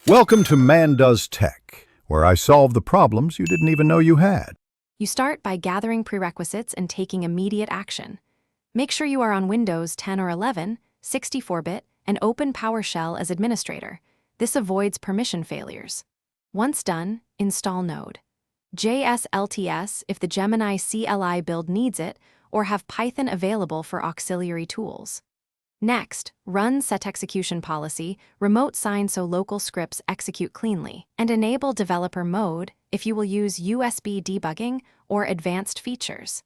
Welcome to Man Does Tech, where I solve the problems you didn't even know you had. You start by gathering prerequisites and taking immediate action. Make sure you are on Windows 10 or 11, 64-bit, and open PowerShell as administrator. This avoids permission failures. Once done, install Node. JSLTS if the Gemini CLI build needs it, or have Python available for auxiliary tools. Next, run set execution policy, remote sign so local scripts execute cleanly, and enable developer mode if you will use USB debugging or advanced features.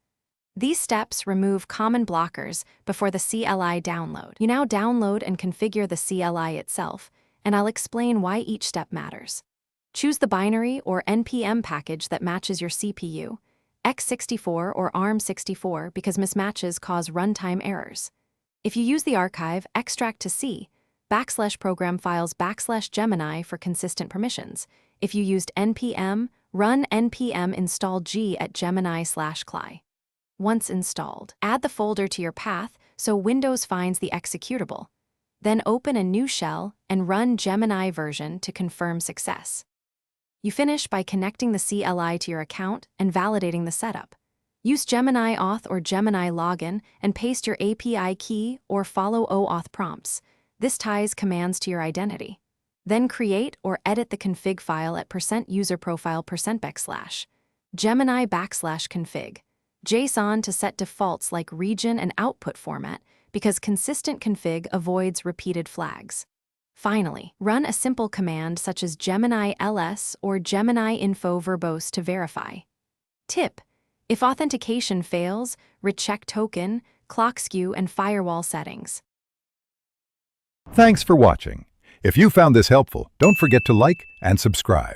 These steps remove common blockers before the CLI download. You now download and configure the CLI itself, and I'll explain why each step matters. Choose the binary or NPM package that matches your CPU, x64 or ARM64 because mismatches cause runtime errors. If you use the archive extract to C, /program files /Gemini for consistent permissions. If you used npm, run npm install g at Gemini/CLI. Once installed, add the folder to your path so Windows finds the executable. Then open a new shell and run Gemini version to confirm success. You finish by connecting the CLI to your account and validating the setup. Use Gemini Auth or Gemini Login and paste your API key or follow OAuth prompts. This ties commands to your identity. Then create or edit the config file at %userprofile%, Gemini /config. JSON to set defaults like region and output format because consistent config avoids repeated flags. Finally, run a simple command such as Gemini ls or Gemini info verbose to verify. Tip: if authentication fails, recheck token, clock skew, and firewall settings. Thanks for watching. If you found this helpful, don't forget to like and subscribe.